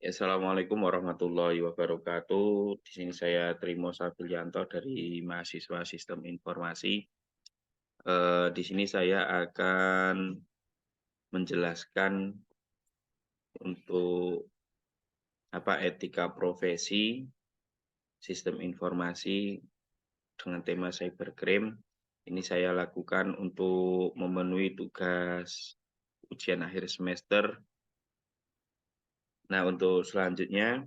Ya, Assalamualaikum warahmatullahi wabarakatuh. Di sini saya Trimo Sabilyanto dari mahasiswa Sistem Informasi. Di sini saya akan menjelaskan untuk etika profesi sistem informasi dengan tema cybercrime. Ini saya lakukan untuk memenuhi tugas ujian akhir semester. Nah, untuk selanjutnya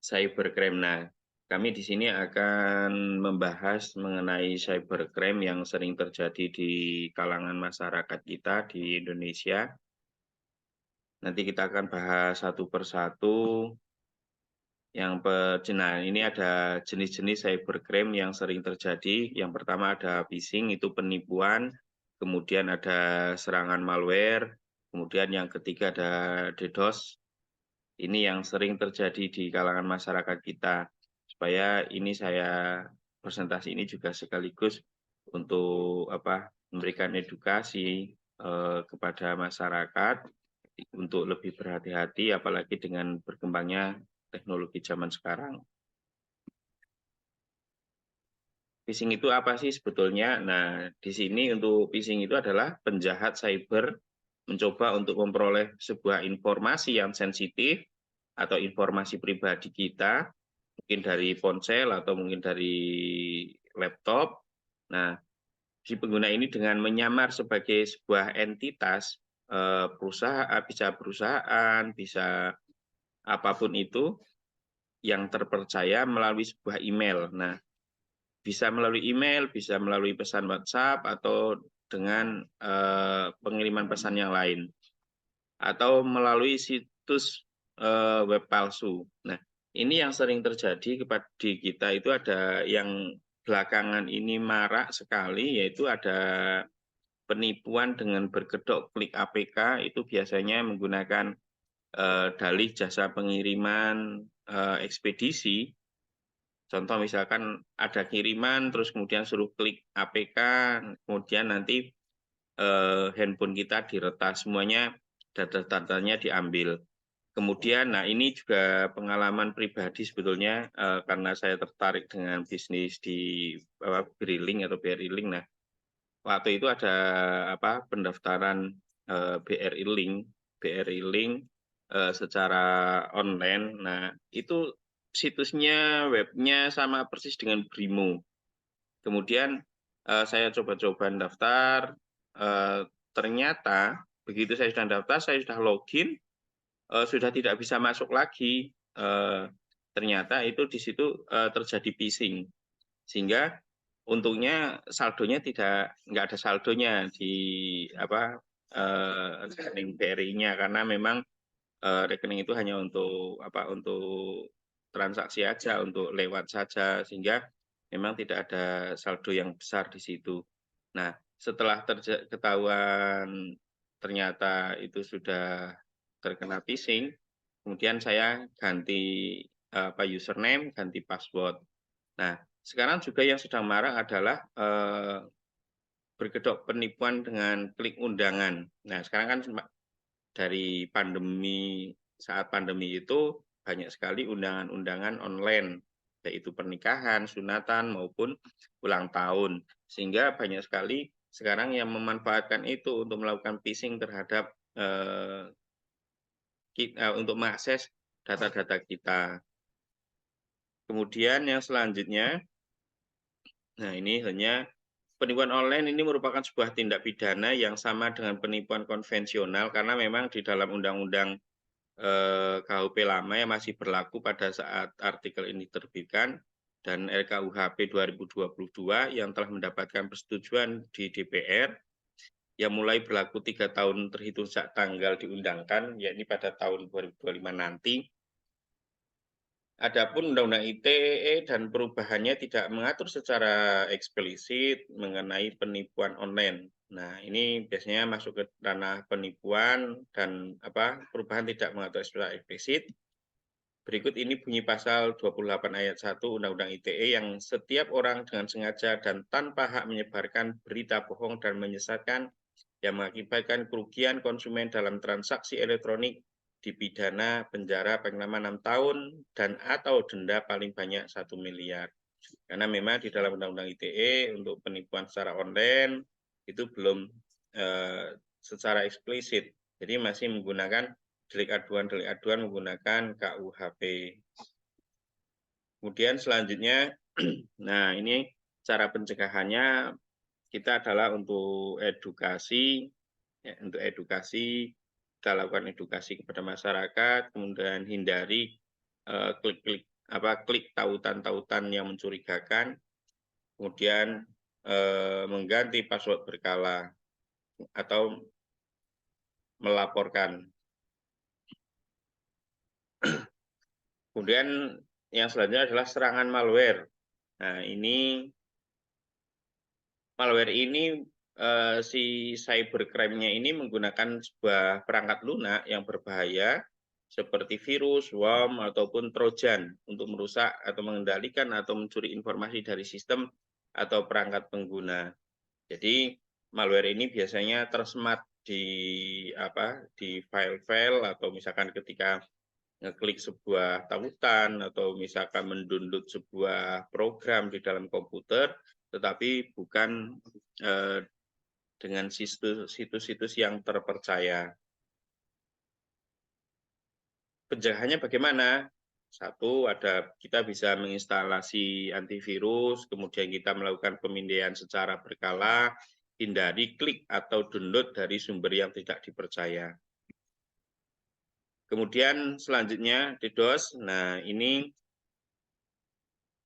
cybercrime. Nah, kami di sini akan membahas mengenai cybercrime yang sering terjadi di kalangan masyarakat kita di Indonesia. Nanti kita akan bahas satu persatu. Nah, ini ada jenis-jenis cybercrime yang sering terjadi. Yang pertama ada phishing, itu penipuan. Kemudian ada serangan malware. Kemudian yang ketiga ada DDoS. Ini yang sering terjadi di kalangan masyarakat kita. Supaya ini saya presentasi ini juga sekaligus untuk memberikan edukasi kepada masyarakat untuk lebih berhati-hati apalagi dengan berkembangnya teknologi zaman sekarang. Phishing itu apa sih sebetulnya? Nah, di sini untuk phishing itu adalah penjahat cyber mencoba untuk memperoleh sebuah informasi yang sensitif atau informasi pribadi kita, mungkin dari ponsel atau mungkin dari laptop. Nah, si pengguna ini dengan menyamar sebagai sebuah entitas, perusahaan, bisa apapun itu yang terpercaya melalui sebuah email. Nah, bisa melalui email, bisa melalui pesan WhatsApp, atau dengan pengiriman pesan yang lain, atau melalui situs web palsu. Nah, ini yang sering terjadi di kita itu ada yang belakangan ini marak sekali, yaitu ada penipuan dengan berkedok klik APK, itu biasanya menggunakan dalih jasa pengiriman ekspedisi. Contoh misalkan ada kiriman, terus kemudian suruh klik APK, kemudian nanti handphone kita diretas, semuanya data-datanya diambil. Kemudian, nah ini juga pengalaman pribadi sebetulnya, karena saya tertarik dengan bisnis di BRI Link atau BRI Link. Nah, waktu itu ada pendaftaran BRI Link secara online. Nah, itu situsnya, webnya sama persis dengan Brimo. Kemudian saya coba-coba daftar, ternyata begitu saya sudah daftar, saya sudah login, sudah tidak bisa masuk lagi. Ternyata itu di situ terjadi phishing, sehingga untungnya saldonya nggak ada saldonya di rekening BRI-nya, karena memang rekening itu hanya untuk transaksi aja, untuk lewat saja, sehingga memang tidak ada saldo yang besar di situ. Nah, setelah ketahuan ternyata itu sudah terkena phishing, kemudian saya ganti username, ganti password. Nah, sekarang juga yang sedang marak adalah berkedok penipuan dengan klik undangan. Nah, sekarang kan dari saat pandemi itu banyak sekali undangan-undangan online, yaitu pernikahan, sunatan, maupun ulang tahun. Sehingga banyak sekali sekarang yang memanfaatkan itu untuk melakukan phishing terhadap untuk mengakses data-data kita. Kemudian yang selanjutnya, nah ini hanya penipuan online ini merupakan sebuah tindak pidana yang sama dengan penipuan konvensional, karena memang di dalam undang-undang KUHP lama yang masih berlaku pada saat artikel ini diterbitkan, dan RKUHP 2022 yang telah mendapatkan persetujuan di DPR, yang mulai berlaku 3 tahun terhitung sejak tanggal diundangkan, yakni pada tahun 2025 nanti. Adapun Undang-Undang ITE dan perubahannya tidak mengatur secara eksplisit mengenai penipuan online. Nah, ini biasanya masuk ke ranah penipuan, dan perubahan tidak mengatur secara eksplisit. Berikut ini bunyi pasal 28 ayat 1 Undang-Undang ITE yang setiap orang dengan sengaja dan tanpa hak menyebarkan berita bohong dan menyesatkan yang mengakibatkan kerugian konsumen dalam transaksi elektronik dipidana penjara paling lama 6 tahun dan atau denda paling banyak 1 miliar. Karena memang di dalam Undang-Undang ITE untuk penipuan secara online itu belum secara eksplisit. Jadi masih menggunakan delik aduan menggunakan KUHP. Kemudian selanjutnya, nah ini cara pencegahannya kita adalah untuk edukasi, ya, kita lakukan edukasi kepada masyarakat, kemudian hindari klik tautan-tautan yang mencurigakan, kemudian mengganti password berkala atau melaporkan. Kemudian yang selanjutnya adalah serangan malware. Nah, malware ini si cybercrime-nya ini menggunakan sebuah perangkat lunak yang berbahaya seperti virus, worm, ataupun trojan untuk merusak atau mengendalikan atau mencuri informasi dari sistem atau perangkat pengguna. Jadi malware ini biasanya tersemat di file-file atau misalkan ketika ngeklik sebuah tautan atau misalkan mendownload sebuah program di dalam komputer, tetapi bukan dengan situs-situs yang terpercaya. Pencegahannya bagaimana? Satu, kita bisa menginstalasi antivirus, kemudian kita melakukan pemindaian secara berkala, hindari klik atau download dari sumber yang tidak dipercaya. Kemudian selanjutnya DDoS. Nah,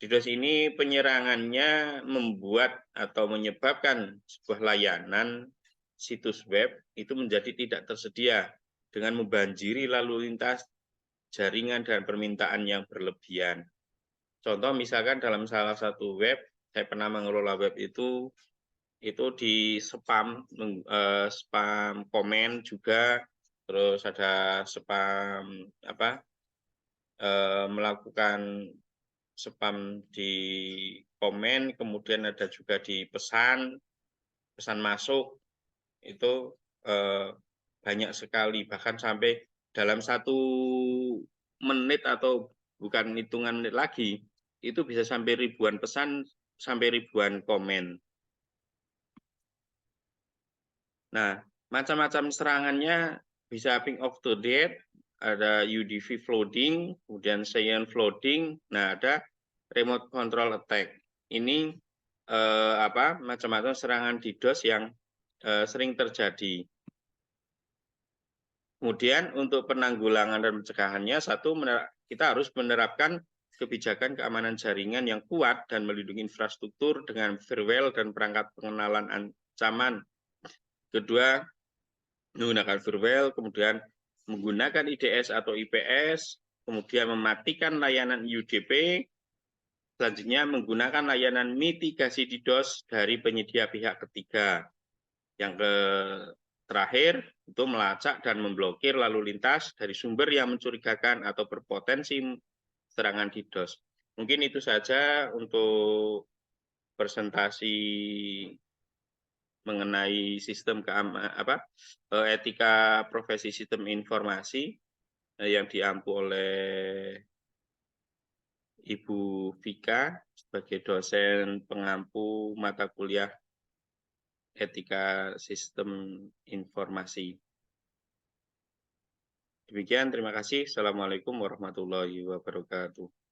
DDoS ini penyerangannya membuat atau menyebabkan sebuah layanan situs web itu menjadi tidak tersedia dengan membanjiri lalu lintas jaringan dan permintaan yang berlebihan. Contoh misalkan dalam salah satu web, saya pernah mengelola web itu di spam komen juga, terus ada spam melakukan spam di komen, kemudian ada juga di pesan masuk, itu banyak sekali, bahkan sampai dalam 1 menit atau bukan hitungan menit lagi, itu bisa sampai ribuan pesan, sampai ribuan komen. Nah, macam-macam serangannya bisa ping of the date, ada UDP flooding, kemudian cyan flooding, nah ada remote control attack. Ini macam-macam serangan DDoS yang sering terjadi. Kemudian untuk penanggulangan dan pencegahannya, satu, kita harus menerapkan kebijakan keamanan jaringan yang kuat dan melindungi infrastruktur dengan firewall dan perangkat pengenalan ancaman. Kedua, menggunakan firewall, kemudian menggunakan IDS atau IPS, kemudian mematikan layanan UDP, selanjutnya menggunakan layanan mitigasi DDoS dari penyedia pihak ketiga. Yang terakhir, itu melacak dan memblokir lalu lintas dari sumber yang mencurigakan atau berpotensi serangan DDoS. Mungkin itu saja untuk presentasi mengenai sistem etika profesi sistem informasi yang diampu oleh Ibu Vika sebagai dosen pengampu mata kuliah etika sistem informasi. Demikian, terima kasih. Assalamualaikum warahmatullahi wabarakatuh.